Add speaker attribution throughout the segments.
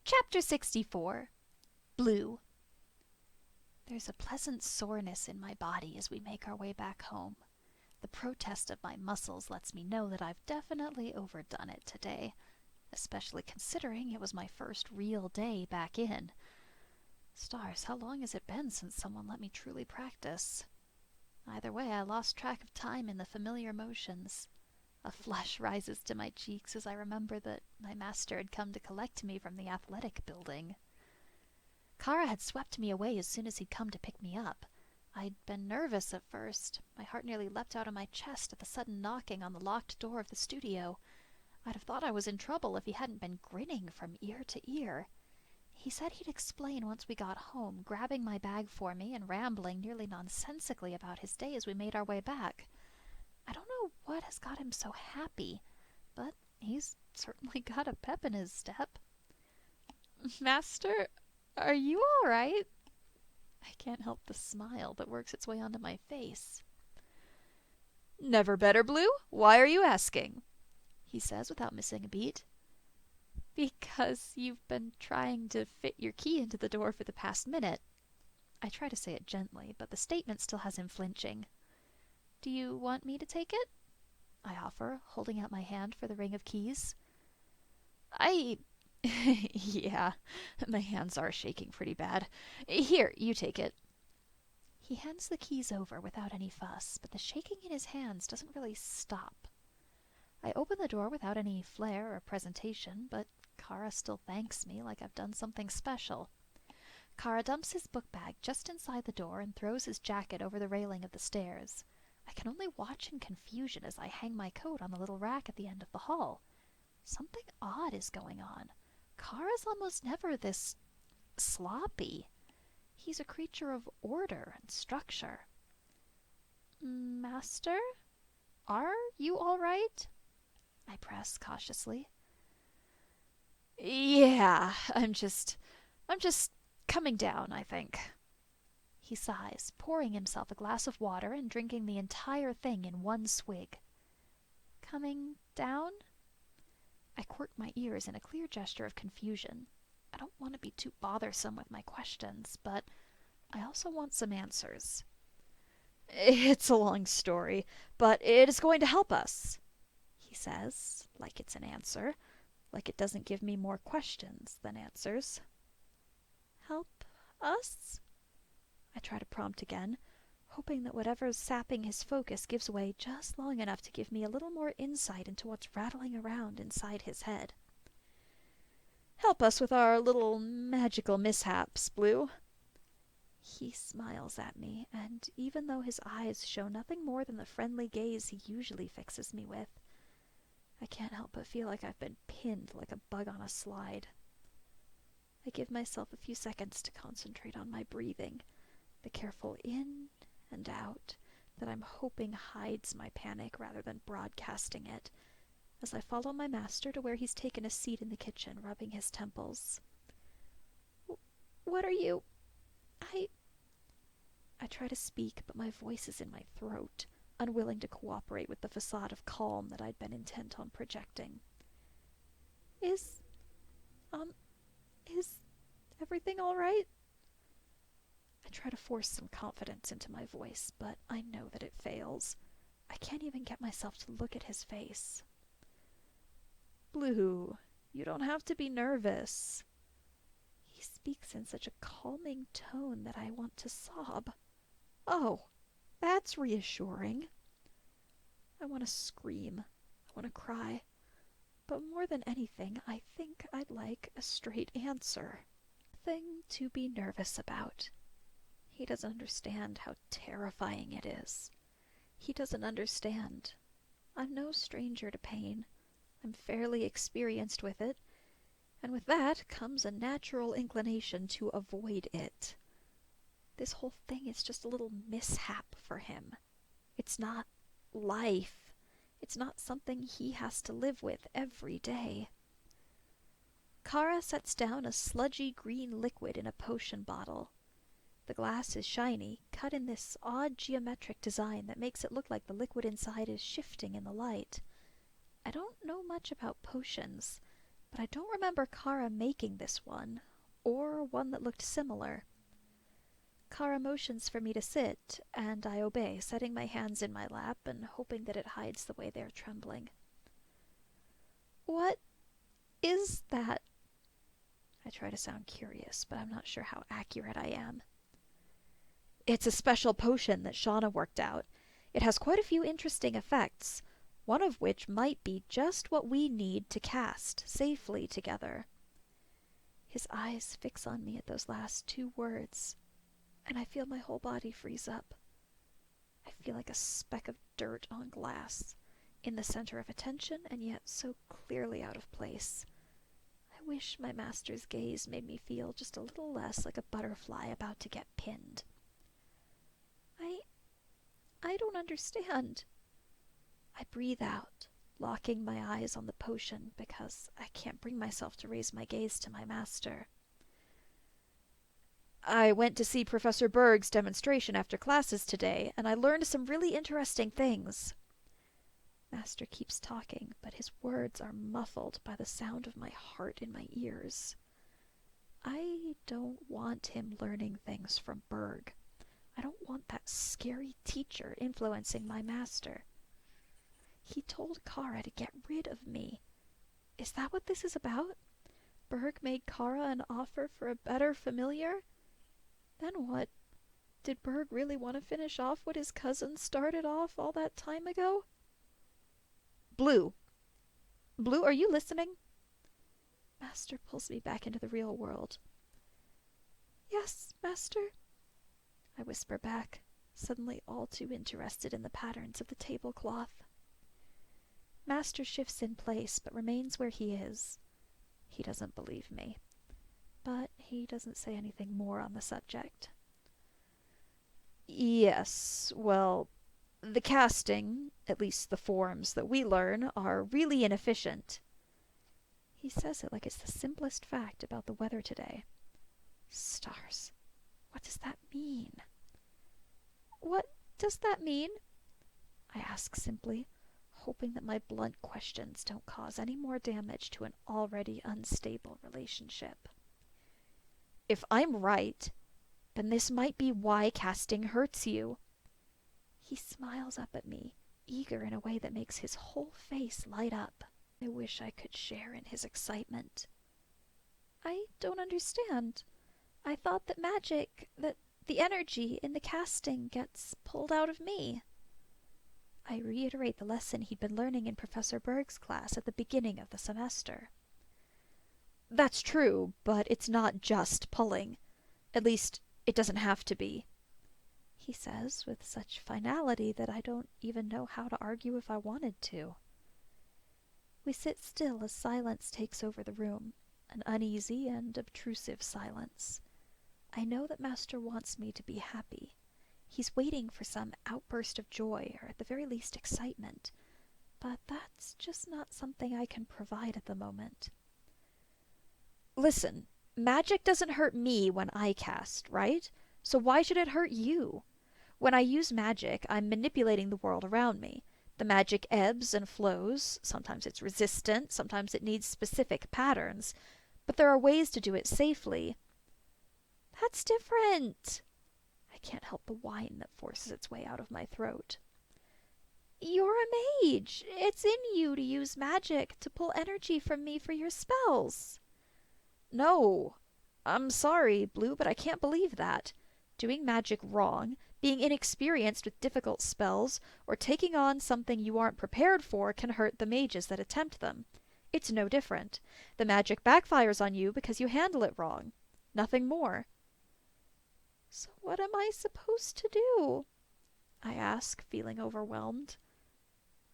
Speaker 1: Chapter 64. Blue. There's a pleasant soreness in my body as we make our way back home. The protest of my muscles lets me know that I've definitely overdone it today, especially considering it was my first real day back in. Stars, how long has it been since someone let me truly practice? Either way, I lost track of time in the familiar motions. A flush rises to my cheeks as I remember that my master had come to collect me from the athletic building. Kara had swept me away as soon as he'd come to pick me up. I'd been nervous at first. My heart nearly leapt out of my chest at the sudden knocking on the locked door of the studio. I'd have thought I was in trouble if he hadn't been grinning from ear to ear. He said he'd explain once we got home, grabbing my bag for me and rambling nearly nonsensically about his day as we made our way back. I don't know what has got him so happy, but he's certainly got a pep in his step. "Master, are you all right?" I can't help the smile that works its way onto my face.
Speaker 2: "Never better, Blue? Why are you asking?" he says without missing a beat.
Speaker 1: "Because you've been trying to fit your key into the door for the past minute." I try to say it gently, but the statement still has him flinching. "Do you want me to take it?" I offer, holding out my hand for the ring of keys.
Speaker 2: Yeah, my hands are shaking pretty bad. Here, you take it."
Speaker 1: He hands the keys over without any fuss, but the shaking in his hands doesn't really stop. I open the door without any flair or presentation, but Kara still thanks me like I've done something special. Kara dumps his book bag just inside the door and throws his jacket over the railing of the stairs. I can only watch in confusion as I hang my coat on the little rack at the end of the hall. Something odd is going on. Kara's almost never this sloppy. He's a creature of order and structure. "Master? Are you all right?" I press cautiously.
Speaker 2: Yeah, I'm just coming down, I think."
Speaker 1: He sighs, pouring himself a glass of water and drinking the entire thing in one swig. "Coming down?" I quirk my ears in a clear gesture of confusion. I don't want to be too bothersome with my questions, but I also want some answers.
Speaker 2: "It's a long story, but it is going to help us," he says, like it's an answer, like it doesn't give me more questions than answers.
Speaker 1: "Help us?" I try to prompt again, hoping that whatever's sapping his focus gives way just long enough to give me a little more insight into what's rattling around inside his head.
Speaker 2: "Help us with our little magical mishaps, Blue."
Speaker 1: He smiles at me, and even though his eyes show nothing more than the friendly gaze he usually fixes me with, I can't help but feel like I've been pinned like a bug on a slide. I give myself a few seconds to concentrate on my breathing, the careful in and out that I'm hoping hides my panic rather than broadcasting it, as I follow my master to where he's taken a seat in the kitchen, rubbing his temples. "What are you... I try to speak, but my voice is in my throat, unwilling to cooperate with the facade of calm that I'd been intent on projecting. Is everything all right?" I try to force some confidence into my voice, but I know that it fails. I can't even get myself to look at his face.
Speaker 2: "Blue, you don't have to be nervous."
Speaker 1: He speaks in such a calming tone that I want to sob. Oh, that's reassuring. I want to scream. I want to cry. But more than anything, I think I'd like a straight answer. Nothing to be nervous about. He doesn't understand how terrifying it is. He doesn't understand. I'm no stranger to pain. I'm fairly experienced with it, and with that comes a natural inclination to avoid it. This whole thing is just a little mishap for him. It's not life. It's not something he has to live with every day. Kara sets down a sludgy green liquid in a potion bottle. The glass is shiny, cut in this odd geometric design that makes it look like the liquid inside is shifting in the light. I don't know much about potions,
Speaker 2: but I don't remember Kara making this one, or one that looked similar. Kara motions for me to sit, and I obey, setting my hands in my lap and hoping that it hides the way they are trembling. What is that? I try to sound curious, but I'm not sure how accurate I am. It's a special potion that Shauna worked out. It has quite a few interesting effects, one of which might be just what we need to cast safely together. His eyes fix on me at those last two words, and I feel my whole body freeze up. I feel like a speck of dirt on glass, in the center of attention and yet so clearly out of place. I wish my master's gaze made me feel just a little less like a butterfly about to get pinned. I don't understand. I breathe out, locking my eyes on the potion because I can't bring myself to raise my gaze to my master. I went to see Professor Berg's demonstration after classes today, and I learned some really interesting things. Master keeps talking, but his words are muffled by the sound of my heart in my ears. I don't want him learning things from Berg. I don't want that scary teacher influencing my master. He told Kara to get rid of me. Is that what this is about? Berg made Kara an offer for a better familiar? Then what? Did Berg really want to finish off what his cousin started off all that time ago? Blue. Blue, are you listening? Master pulls me back into the real world. Yes, Master, I whisper back, suddenly all too interested in the patterns of the tablecloth. Master shifts in place, but remains where he is. He doesn't believe me, but he doesn't say anything more on the subject. Yes, well, the casting, at least the forms that we learn, are really inefficient. He says it like it's the simplest fact about the weather today. Stars. What does that mean? What does that mean? I ask simply, hoping that my blunt questions don't cause any more damage to an already unstable relationship. If I'm right, then this might be why casting hurts you. He smiles up at me, eager in a way that makes his whole face light up. I wish I could share in his excitement. I don't understand. I thought that that the energy in the casting gets pulled out of me. I reiterate the lesson he'd been learning in Professor Berg's class at the beginning of the semester. That's true, but it's not just pulling. At least, it doesn't have to be, he says with such finality that I don't even know how to argue if I wanted to. We sit still as silence takes over the room, an uneasy and obtrusive silence. I know that Master wants me to be happy. He's waiting for some outburst of joy, or at the very least excitement, but that's just not something I can provide at the moment. Listen, magic doesn't hurt me when I cast, right? So why should it hurt you? When I use magic, I'm manipulating the world around me. The magic ebbs and flows. Sometimes it's resistant, sometimes it needs specific patterns, but there are ways to do it safely. That's different. I can't help the whine that forces its way out of my throat. You're a mage. It's in you to use magic to pull energy from me for your spells. No, I'm sorry, Blue, but I can't believe that. Doing magic wrong, being inexperienced with difficult spells, or taking on something you aren't prepared for can hurt the mages that attempt them. It's no different. The magic backfires on you because you handle it wrong. Nothing more. So what am I supposed to do? I ask, feeling overwhelmed.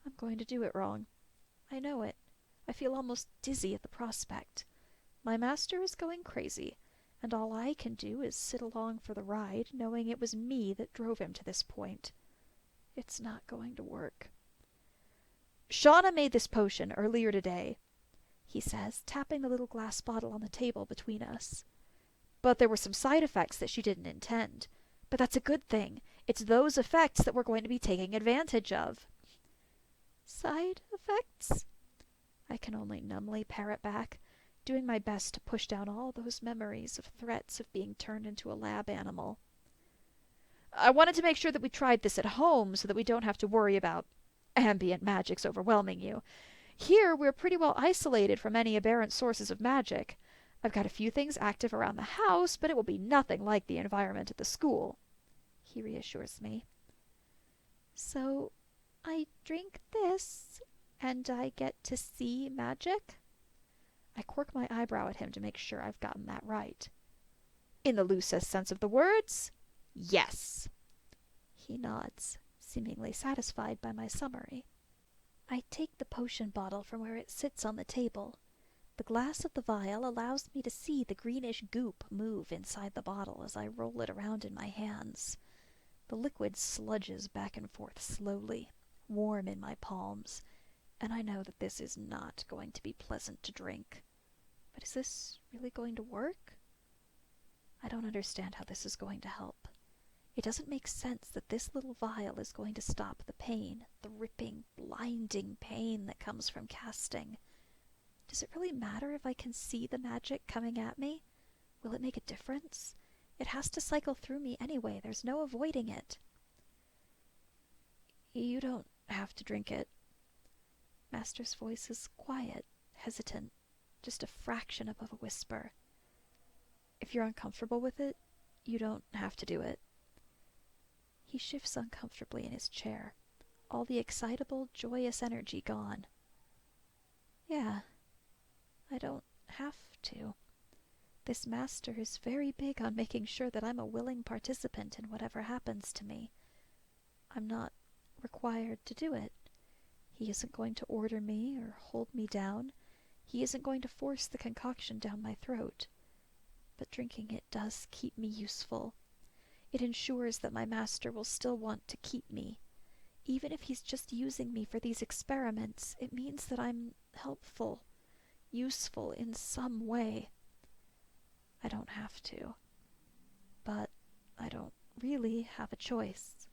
Speaker 2: I'm going to do it wrong. I know it. I feel almost dizzy at the prospect. My master is going crazy, and all I can do is sit along for the ride, knowing it was me that drove him to this point. It's not going to work. Shauna made this potion earlier today, he says, tapping the little glass bottle on the table between us. But there were some side effects that she didn't intend. But that's a good thing. It's those effects that we're going to be taking advantage of. Side effects? I can only numbly parrot back, doing my best to push down all those memories of threats of being turned into a lab animal. I wanted to make sure that we tried this at home so that we don't have to worry about ambient magics overwhelming you. Here, we're pretty well isolated from any aberrant sources of magic. I've got a few things active around the house, but it will be nothing like the environment at the school, he reassures me. So, I drink this, and I get to see magic? I quirk my eyebrow at him to make sure I've gotten that right. In the loosest sense of the words, yes. He nods, seemingly satisfied by my summary. I take the potion bottle from where it sits on the table. The glass of the vial allows me to see the greenish goop move inside the bottle as I roll it around in my hands. The liquid sludges back and forth slowly, warm in my palms, and I know that this is not going to be pleasant to drink. But is this really going to work? I don't understand how this is going to help. It doesn't make sense that this little vial is going to stop the pain, the ripping, blinding pain that comes from casting. Does it really matter if I can see the magic coming at me? Will it make a difference? It has to cycle through me anyway. There's no avoiding it. You don't have to drink it. Master's voice is quiet, hesitant, just a fraction above a whisper. If you're uncomfortable with it, you don't have to do it. He shifts uncomfortably in his chair, all the excitable, joyous energy gone. Yeah, I don't have to. This master is very big on making sure that I'm a willing participant in whatever happens to me. I'm not required to do it. He isn't going to order me or hold me down. He isn't going to force the concoction down my throat. But drinking it does keep me useful. It ensures that my master will still want to keep me. Even if he's just using me for these experiments, it means that I'm helpful, useful in some way. I don't have to. But I don't really have a choice.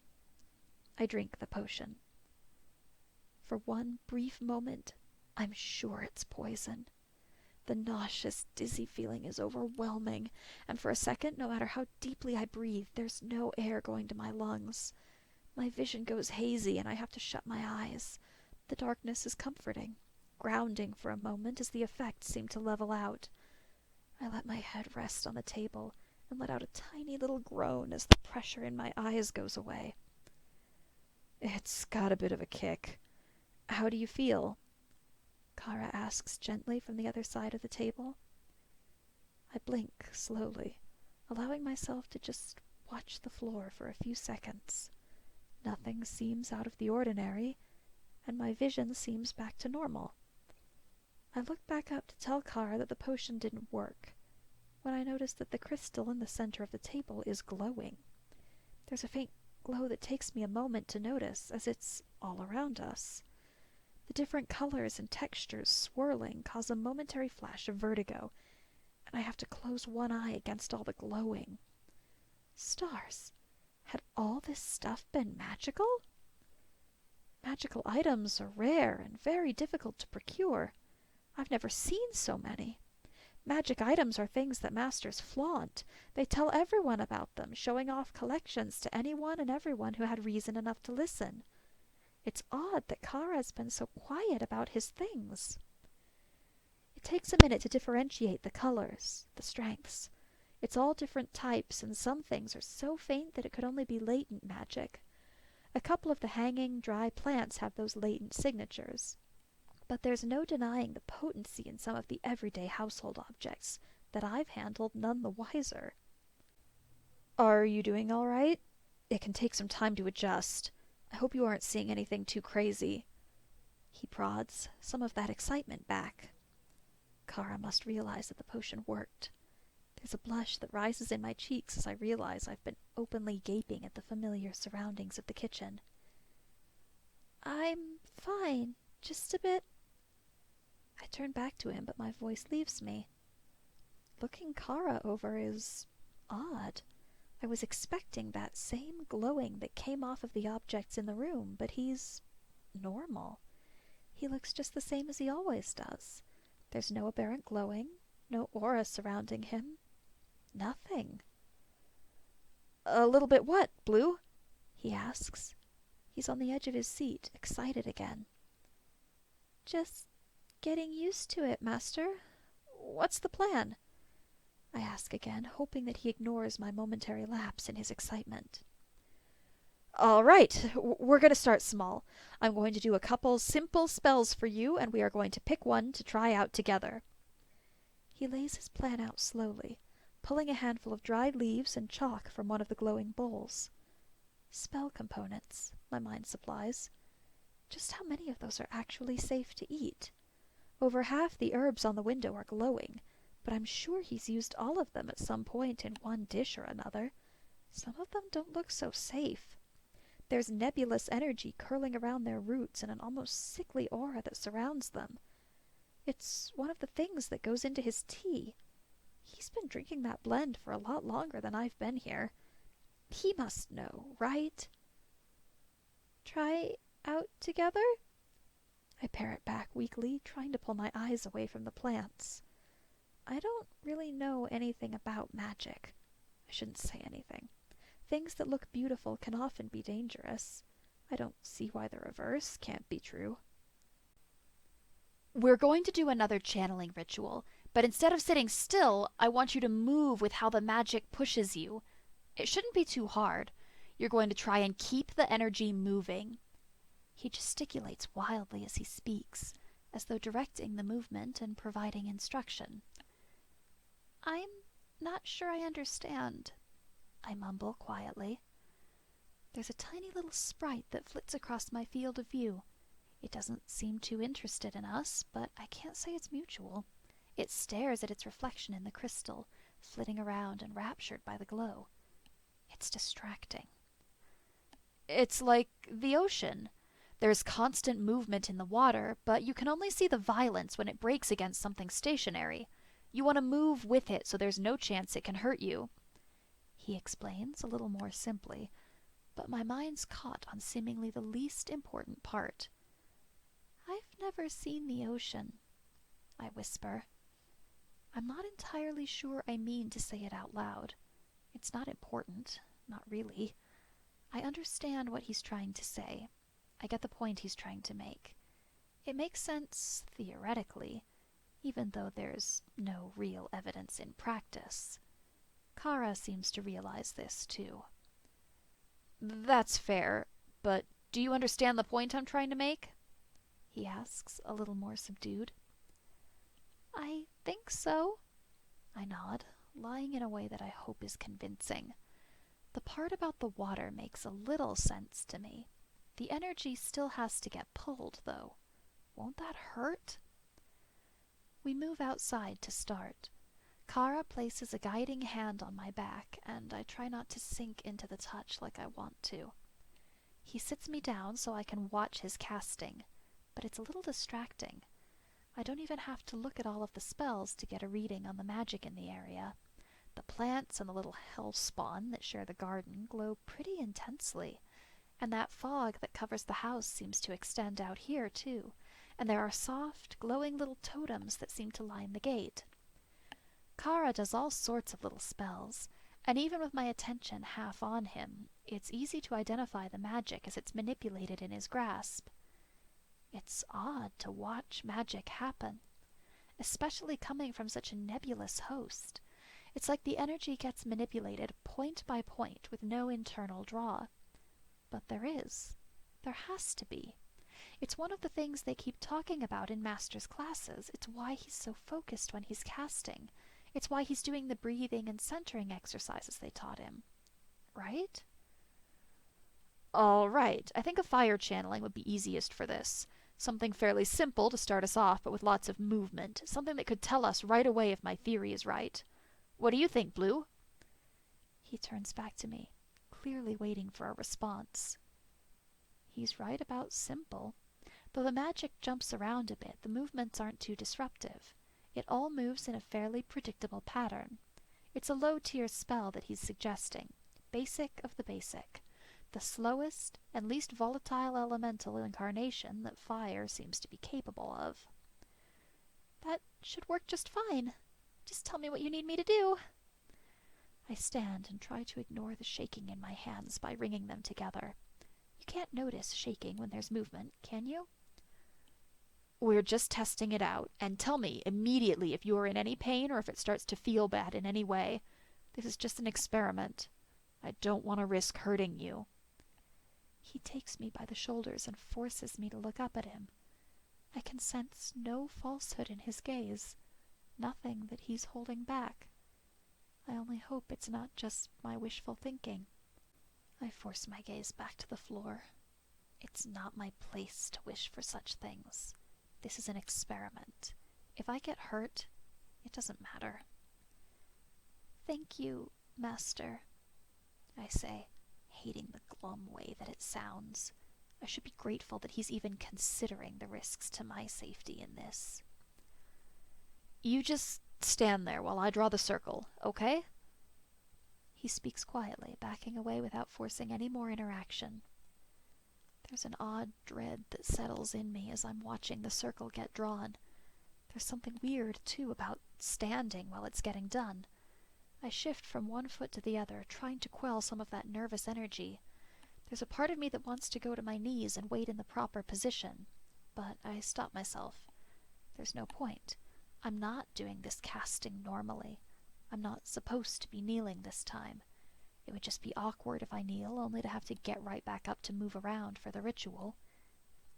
Speaker 2: I drink the potion. For one brief moment, I'm sure it's poison. The nauseous, dizzy feeling is overwhelming, and for a second, no matter how deeply I breathe, there's no air going to my lungs. My vision goes hazy, and I have to shut my eyes. The darkness is comforting, grounding for a moment as the effects seem to level out. I let my head rest on the table and let out a tiny little groan as the pressure in my eyes goes away. It's got a bit of a kick. How do you feel? Kara asks gently from the other side of the table. I blink slowly, allowing myself to just watch the floor for a few seconds. Nothing seems out of the ordinary, and my vision seems back to normal. I look back up to tell Kara that the potion didn't work, when I notice that the crystal in the center of the table is glowing. There's a faint glow that takes me a moment to notice, as it's all around us. The different colors and textures swirling cause a momentary flash of vertigo, and I have to close one eye against all the glowing. Stars! Had all this stuff been magical? Magical items are rare and very difficult to procure. I've never seen so many. Magic items are things that masters flaunt. They tell everyone about them, showing off collections to anyone and everyone who had reason enough to listen. It's odd that Kara has been so quiet about his things. It takes a minute to differentiate the colors, the strengths. It's all different types, and some things are so faint that it could only be latent magic. A couple of the hanging, dry plants have those latent signatures. But there's no denying the potency in some of the everyday household objects that I've handled none the wiser. Are you doing all right? It can take some time to adjust. I hope you aren't seeing anything too crazy. He prods, some of that excitement back. Kara must realize that the potion worked. There's a blush that rises in my cheeks as I realize I've been openly gaping at the familiar surroundings of the kitchen. I'm fine, just a bit. I turn back to him, but my voice leaves me. Looking Kara over is odd. I was expecting that same glowing that came off of the objects in the room, but he's normal. He looks just the same as he always does. There's no apparent glowing, no aura surrounding him. Nothing. A little bit what, Blue? He asks. He's on the edge of his seat, excited again. Just getting used to it, Master. What's the plan? I ask again, hoping that he ignores my momentary lapse in his excitement. All right, we're going to start small. I'm going to do a couple simple spells for you, and we are going to pick one to try out together. He lays his plan out slowly, pulling a handful of dried leaves and chalk from one of the glowing bowls. Spell components, my mind supplies. Just how many of those are actually safe to eat? Over half the herbs on the window are glowing, but I'm sure he's used all of them at some point in one dish or another. Some of them don't look so safe. There's nebulous energy curling around their roots and an almost sickly aura that surrounds them. It's one of the things that goes into his tea. He's been drinking that blend for a lot longer than I've been here. He must know, right? Try out together? I parrot back weakly, trying to pull my eyes away from the plants. I don't really know anything about magic. I shouldn't say anything. Things that look beautiful can often be dangerous. I don't see why the reverse can't be true.
Speaker 1: We're going to do another channeling ritual, but instead of sitting still, I want you to move with how the magic pushes you. It shouldn't be too hard. You're going to try and keep the energy moving. He gesticulates wildly as he speaks, as though directing the movement and providing instruction. I'm not sure I understand, I mumble quietly. There's a tiny little sprite that flits across my field of view. It doesn't seem too interested in us, but I can't say it's mutual. It stares at its reflection in the crystal, flitting around, enraptured by the glow. It's distracting. It's like the ocean. There's constant movement in the water, but you can only see the violence when it breaks against something stationary. You want to move with it so there's no chance it can hurt you. He explains a little more simply, but my mind's caught on seemingly the least important part. I've never seen the ocean, I whisper. I'm not entirely sure I mean to say it out loud. It's not important, not really. I understand what he's trying to say. I get the point he's trying to make. It makes sense theoretically, even though there's no real evidence in practice. Kara seems to realize this, too. That's fair, but do you understand the point I'm trying to make? He asks, a little more subdued. I think so. I nod, lying in a way that I hope is convincing. The part about the water makes a little sense to me. The energy still has to get pulled, though. Won't that hurt? We move outside to start. Kara places a guiding hand on my back, and I try not to sink into the touch like I want to. He sits me down so I can watch his casting, but it's a little distracting. I don't even have to look at all of the spells to get a reading on the magic in the area. The plants and the little hellspawn that share the garden glow pretty intensely, and that fog that covers the house seems to extend out here, too, and there are soft, glowing little totems that seem to line the gate. Kara does all sorts of little spells, and even with my attention half on him, it's easy to identify the magic as it's manipulated in his grasp. It's odd to watch magic happen, especially coming from such a nebulous host. It's like the energy gets manipulated point by point with no internal draw. But there is. There has to be. It's one of the things they keep talking about in Master's classes. It's why he's so focused when he's casting. It's why he's doing the breathing and centering exercises they taught him. Right? All right. I think a fire channeling would be easiest for this. Something fairly simple to start us off, but with lots of movement. Something that could tell us right away if my theory is right. What do you think, Blue? He turns back to me, clearly waiting for a response. He's right about simple. Though the magic jumps around a bit, the movements aren't too disruptive. It all moves in a fairly predictable pattern. It's a low-tier spell that he's suggesting, basic of the basic, the slowest and least volatile elemental incarnation that fire seems to be capable of. That should work just fine. Just tell me what you need me to do. I stand and try to ignore the shaking in my hands by wringing them together. You can't notice shaking when there's movement, can you?
Speaker 2: We're just testing it out, and tell me immediately if you are in any pain or if it starts to feel bad in any way. This is just an experiment. I don't want to risk hurting you.
Speaker 1: He takes me by the shoulders and forces me to look up at him. I can sense no falsehood in his gaze, nothing that he's holding back. I only hope it's not just my wishful thinking. I force my gaze back to the floor. It's not my place to wish for such things. This is an experiment. If I get hurt, it doesn't matter. Thank you, Master, I say, hating the glum way that it sounds. I should be grateful that he's even considering the risks to my safety in this.
Speaker 2: You just stand there while I draw the circle, okay?
Speaker 1: He speaks quietly, backing away without forcing any more interaction. There's an odd dread that settles in me as I'm watching the circle get drawn. There's something weird, too, about standing while it's getting done. I shift from one foot to the other, trying to quell some of that nervous energy. There's a part of me that wants to go to my knees and wait in the proper position, but I stop myself. There's no point. I'm not doing this casting normally. I'm not supposed to be kneeling this time. It would just be awkward if I kneel, only to have to get right back up to move around for the ritual.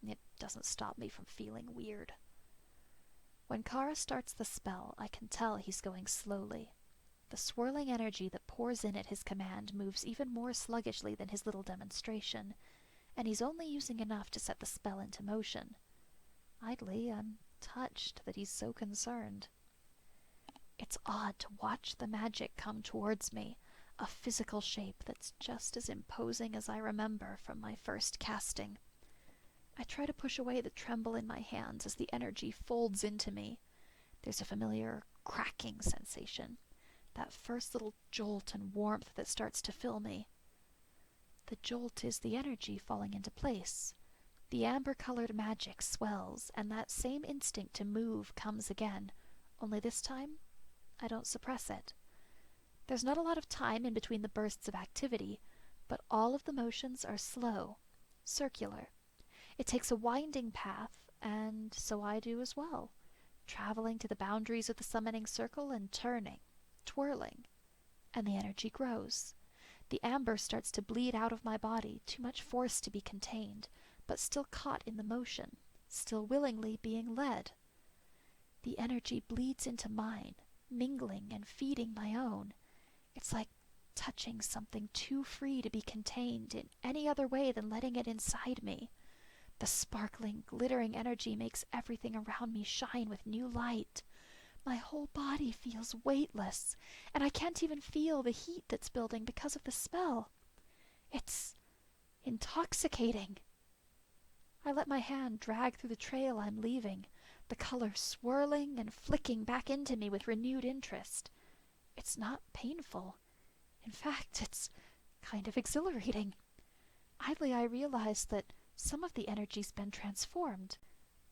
Speaker 1: It doesn't stop me from feeling weird. When Kara starts the spell, I can tell he's going slowly. The swirling energy that pours in at his command moves even more sluggishly than his little demonstration, and he's only using enough to set the spell into motion. Idly, I'm touched that he's so concerned. It's odd to watch the magic come towards me, a physical shape that's just as imposing as I remember from my first casting. I try to push away the tremble in my hands as the energy folds into me. There's a familiar cracking sensation, that first little jolt and warmth that starts to fill me. The jolt is the energy falling into place. The amber-colored magic swells, and that same instinct to move comes again, only this time I don't suppress it. There's not a lot of time in between the bursts of activity, but all of the motions are slow, circular. It takes a winding path, and so I do as well, traveling to the boundaries of the summoning circle and turning, twirling, and the energy grows. The amber starts to bleed out of my body, too much force to be contained, but still caught in the motion, still willingly being led. The energy bleeds into mine, mingling and feeding my own. It's like touching something too free to be contained in any other way than letting it inside me. The sparkling, glittering energy makes everything around me shine with new light. My whole body feels weightless, and I can't even feel the heat that's building because of the spell. It's intoxicating. I let my hand drag through the trail I'm leaving, the color swirling and flicking back into me with renewed interest. It's not painful. In fact, it's kind of exhilarating. Idly I realize that some of the energy's been transformed.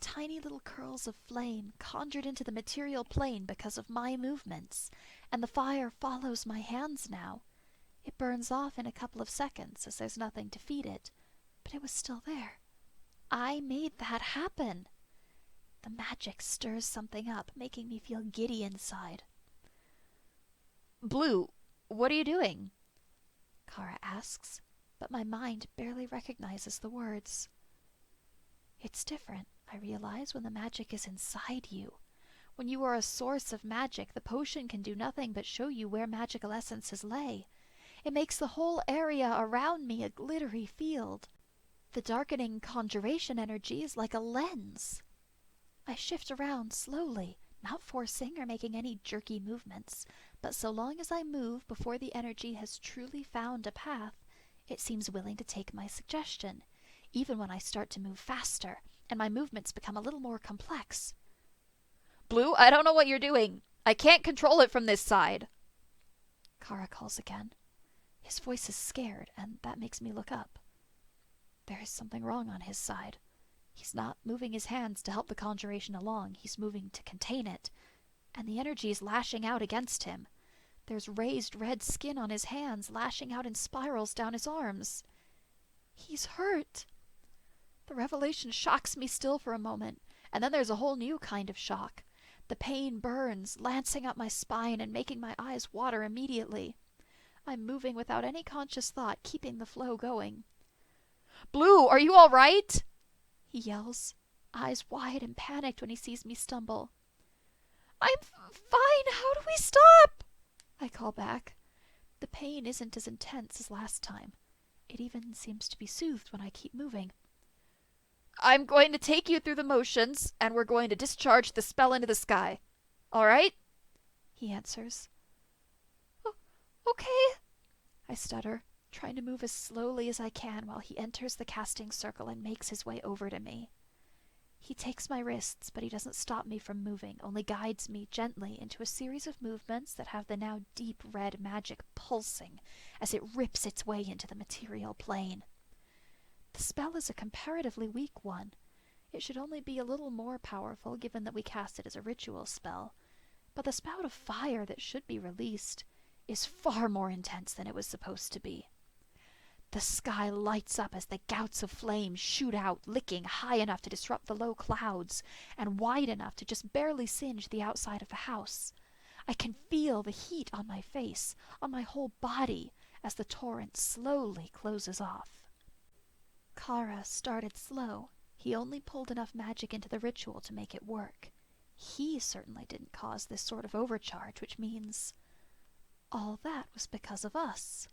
Speaker 1: Tiny little curls of flame conjured into the material plane because of my movements, and the fire follows my hands now. It burns off in a couple of seconds as there's nothing to feed it, but it was still there. I made that happen. The magic stirs something up, making me feel giddy inside.
Speaker 2: Blue, what are you doing?
Speaker 1: Kara asks, but my mind barely recognizes the words. It's different, I realize, when the magic is inside you. When you are a source of magic, the potion can do nothing but show you where magical essences lay. It makes the whole area around me a glittery field. The darkening conjuration energy is like a lens. I shift around slowly, not forcing or making any jerky movements, but so long as I move before the energy has truly found a path, it seems willing to take my suggestion, even when I start to move faster, and my movements become a little more complex.
Speaker 2: Blue, I don't know what you're doing. I can't control it from this side.
Speaker 1: Kara calls again. His voice is scared, and that makes me look up. There is something wrong on his side. He's not moving his hands to help the conjuration along, he's moving to contain it, and the energy is lashing out against him. There's raised red skin on his hands, lashing out in spirals down his arms. He's hurt. The revelation shocks me still for a moment, and then there's a whole new kind of shock. The pain burns, lancing up my spine and making my eyes water immediately. I'm moving without any conscious thought, keeping the flow going. "Blue, are you all right?" he yells, eyes wide and panicked when he sees me stumble. "I'm fine. How do we stop?" I call back. The pain isn't as intense as last time. It even seems to be soothed when I keep moving. "I'm going to take you through the motions, and we're going to discharge the spell into the sky. All right?" he answers. "Oh, okay," I stutter, trying to move as slowly as I can while he enters the casting circle and makes his way over to me. He takes my wrists, but he doesn't stop me from moving, only guides me gently into a series of movements that have the now deep red magic pulsing as it rips its way into the material plane. The spell is a comparatively weak one. It should only be a little more powerful, given that we cast it as a ritual spell. But the spout of fire that should be released is far more intense than it was supposed to be. The sky lights up as the gouts of flame shoot out, licking high enough to disrupt the low clouds, and wide enough to just barely singe the outside of the house. I can feel the heat on my face, on my whole body, as the torrent slowly closes off. Kara started slow. He only pulled enough magic into the ritual to make it work. He certainly didn't cause this sort of overcharge, which means all that was because of us.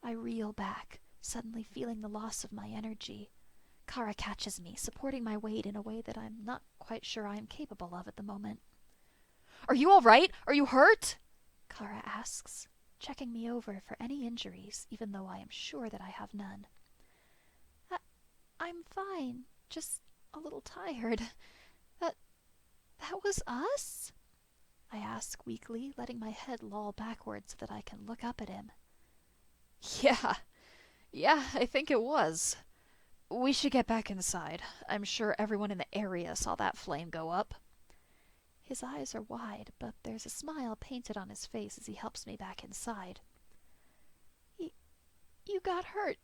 Speaker 1: I reel back, suddenly feeling the loss of my energy. Kara catches me, supporting my weight in a way that I'm not quite sure I am capable of at the moment. "Are you all right? Are you hurt?" Kara asks, checking me over for any injuries, even though I am sure that I have none. I'm fine, just a little tired. That was us?" I ask weakly, letting my head loll backwards so that I can look up at him. Yeah, I think it was. We should get back inside. I'm sure everyone in the area saw that flame go up." His eyes are wide, but there's a smile painted on his face as he helps me back inside. You got hurt,"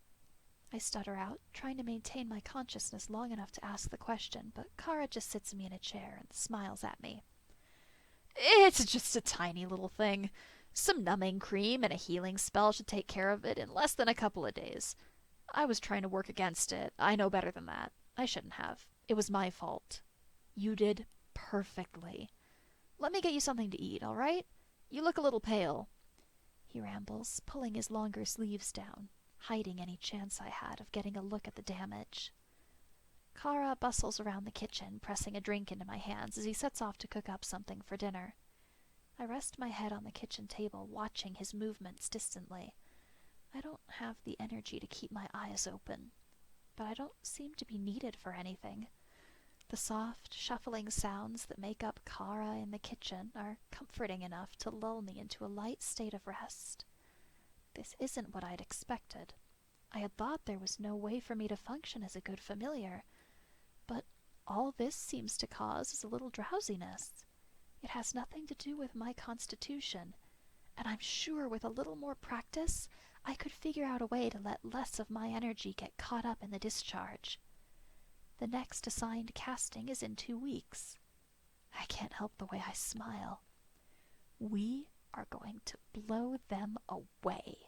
Speaker 1: I stutter out, trying to maintain my consciousness long enough to ask the question, but Kara just sits me in a chair and smiles at me. "It's just a tiny little thing. Some numbing cream and a healing spell should take care of it in less than a couple of days. I was trying to work against it. I know better than that. I shouldn't have. It was my fault. You did perfectly. Let me get you something to eat, all right? You look a little pale," he rambles, pulling his longer sleeves down, hiding any chance I had of getting a look at the damage. Kara bustles around the kitchen, pressing a drink into my hands as he sets off to cook up something for dinner. I rest my head on the kitchen table, watching his movements distantly. I don't have the energy to keep my eyes open, but I don't seem to be needed for anything. The soft, shuffling sounds that make up Kara in the kitchen are comforting enough to lull me into a light state of rest. This isn't what I'd expected. I had thought there was no way for me to function as a good familiar, but all this seems to cause is a little drowsiness. It has nothing to do with my constitution, and I'm sure with a little more practice I could figure out a way to let less of my energy get caught up in the discharge. The next assigned casting is in 2 weeks. I can't help the way I smile. We are going to blow them away.